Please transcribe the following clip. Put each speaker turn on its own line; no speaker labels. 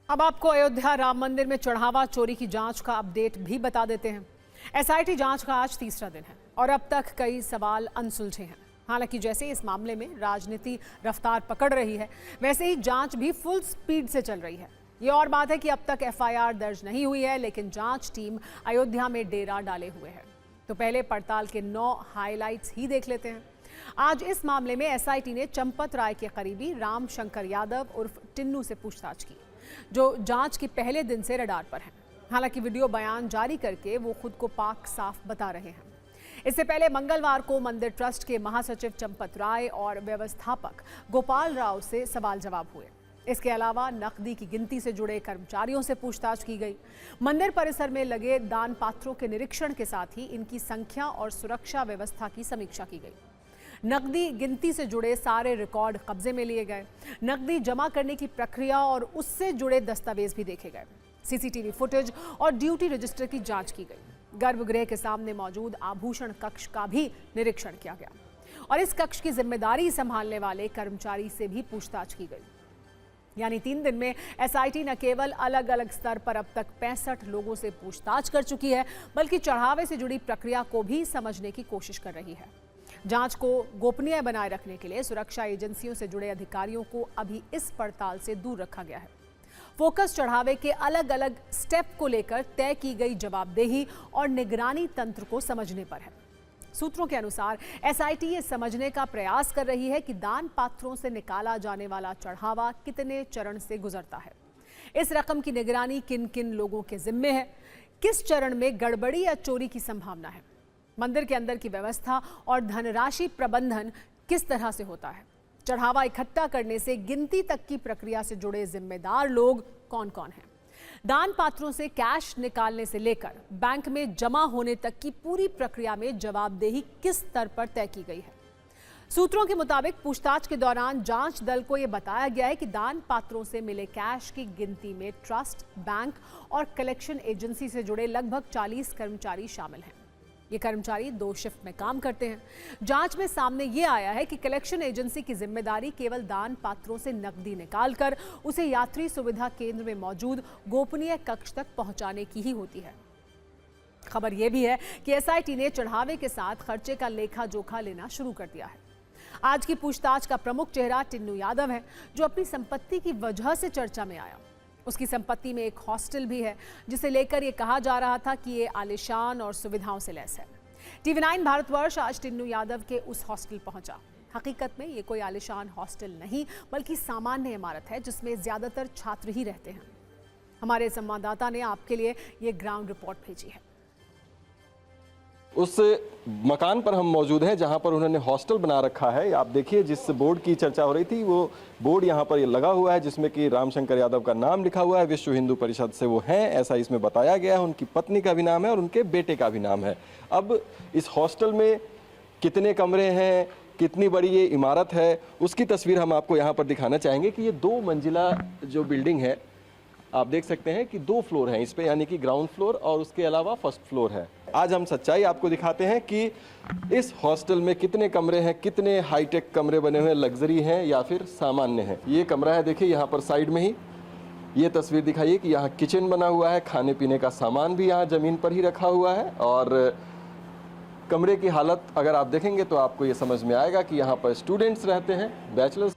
अब आपको अयोध्या राम मंदिर में चढ़ावा चोरी की जांच का अपडेट भी बता देते हैं। एसआईटी जांच का आज तीसरा दिन है और अब तक कई सवाल अनसुलझे हैं। हालांकि जैसे इस मामले में राजनीति रफ्तार पकड़ रही है, वैसे ही जांच भी फुल स्पीड से चल रही है। ये और बात है कि अब तक एफआईआर दर्ज नहीं हुई है, लेकिन जांच टीम अयोध्या में डेरा डाले हुए है। तो पहले पड़ताल के 9 हाइलाइट्स ही देख लेते हैं। आज इस मामले में एसआईटी ने चंपत राय के करीबी राम शंकर यादव उर्फ टिन्नू से पूछताछ की, जो जांच के पहले दिन से रडार पर हैं। हालांकि वीडियो बयान जारी करके वो खुद को पाक साफ बता रहे हैं। इससे पहले मंगलवार को मंदिर ट्रस्ट के महासचिव चंपत राय और व्यवस्थापक गोपाल राव से सवाल जवाब हुए। इसके अलावा नकदी की गिनती से जुड़े कर्मचारियों से पूछताछ की गई। मंदिर परिसर में लगे दान पात्रों के निरीक्षण के साथ ही इनकी संख्या और सुरक्षा व्यवस्था की समीक्षा की गई। नकदी गिनती से जुड़े सारे रिकॉर्ड कब्जे में लिए गए। नकदी जमा करने की प्रक्रिया और उससे जुड़े दस्तावेज भी देखे गए। सीसीटीवी फुटेज और ड्यूटी रजिस्टर की जांच की गई। गर्भगृह के सामने मौजूद आभूषण कक्ष का भी निरीक्षण किया गया और इस कक्ष की जिम्मेदारी संभालने वाले कर्मचारी से भी पूछताछ की गई। यानी 3 दिन में एसआईटी न केवल अलग अलग स्तर पर अब तक 65 लोगों से पूछताछ कर चुकी है, बल्कि चढ़ावे से जुड़ी प्रक्रिया को भी समझने की कोशिश कर रही है। जांच को गोपनीय बनाए रखने के लिए सुरक्षा एजेंसियों से जुड़े अधिकारियों को अभी इस पड़ताल से दूर रखा गया है। फोकस चढ़ावे के अलग अलग स्टेप को लेकर तय की गई जवाबदेही और निगरानी तंत्र को समझने पर है। सूत्रों के अनुसार एसआईटी ये समझने का प्रयास कर रही है कि दान पात्रों से निकाला जाने वाला चढ़ावा कितने चरण से गुजरता है। इस रकम की निगरानी किन किन लोगों के जिम्मे है, किस चरण में गड़बड़ी या चोरी की संभावना है, मंदिर के अंदर की व्यवस्था और धनराशि प्रबंधन किस तरह से होता है, चढ़ावा इकट्ठा करने से गिनती तक की प्रक्रिया से जुड़े जिम्मेदार लोग कौन कौन हैं, दान पात्रों से कैश निकालने से लेकर बैंक में जमा होने तक की पूरी प्रक्रिया में जवाबदेही किस स्तर पर तय की गई है। सूत्रों के मुताबिक पूछताछ के दौरान जांच दल को यह बताया गया है कि दान पात्रों से मिले कैश की गिनती में ट्रस्ट, बैंक और कलेक्शन एजेंसी से जुड़े लगभग 40 कर्मचारी शामिल हैं। ये कर्मचारी 2 शिफ्ट में काम करते हैं। जांच में सामने ये आया है कि कलेक्शन एजेंसी की जिम्मेदारी केवल दान पात्रों से नकदी निकालकर उसे यात्री सुविधा केंद्र में मौजूद गोपनीय कक्ष तक पहुंचाने की ही होती है। खबर यह भी है कि एसआईटी ने चढ़ावे के साथ खर्चे का लेखा जोखा लेना शुरू कर दिया है। आज की पूछताछ का प्रमुख चेहरा टिन्नू यादव है, जो अपनी संपत्ति की वजह से चर्चा में आया। उसकी संपत्ति में एक हॉस्टल भी है, जिसे लेकर यह कहा जा रहा था कि ये आलीशान और सुविधाओं से लैस है। टीवी9 भारतवर्ष आज टिन्नू यादव के उस हॉस्टल पहुंचा। हकीकत में ये कोई आलीशान हॉस्टल नहीं, बल्कि सामान्य इमारत है जिसमें ज्यादातर छात्र ही रहते हैं। हमारे संवाददाता ने आपके लिए ये ग्राउंड रिपोर्ट भेजी है।
उस मकान पर हम मौजूद हैं जहां पर उन्होंने हॉस्टल बना रखा है। आप देखिए, जिस बोर्ड की चर्चा हो रही थी वो बोर्ड यहां पर ये लगा हुआ है, जिसमें कि राम शंकर यादव का नाम लिखा हुआ है। विश्व हिंदू परिषद से वो हैं, ऐसा इसमें बताया गया है। उनकी पत्नी का भी नाम है और उनके बेटे का भी नाम है। अब इस हॉस्टल में कितने कमरे हैं, कितनी बड़ी ये इमारत है, उसकी तस्वीर हम आपको यहाँ पर दिखाना चाहेंगे कि ये 2 मंजिला जो बिल्डिंग है, आप देख सकते हैं कि 2 फ्लोर हैं इस पे, यानी कि ग्राउंड फ्लोर और उसके अलावा फर्स्ट फ्लोर है। आज हम सच्चाई आपको दिखाते हैं कि इस हॉस्टल में कितने कमरे हैं, कितने हाईटेक कमरे बने हुए हैं, लग्जरी हैं या फिर सामान्य हैं। ये कमरा है, देखिए यहाँ पर साइड में ही ये तस्वीर दिखाइए कि यहाँ किचन बना हुआ है, खाने पीने का सामान भी यहाँ जमीन पर ही रखा हुआ है। और कमरे की हालत अगर आप देखेंगे तो आपको ये समझ में आएगा कि यहाँ पर स्टूडेंट्स रहते हैं, बैचलर्स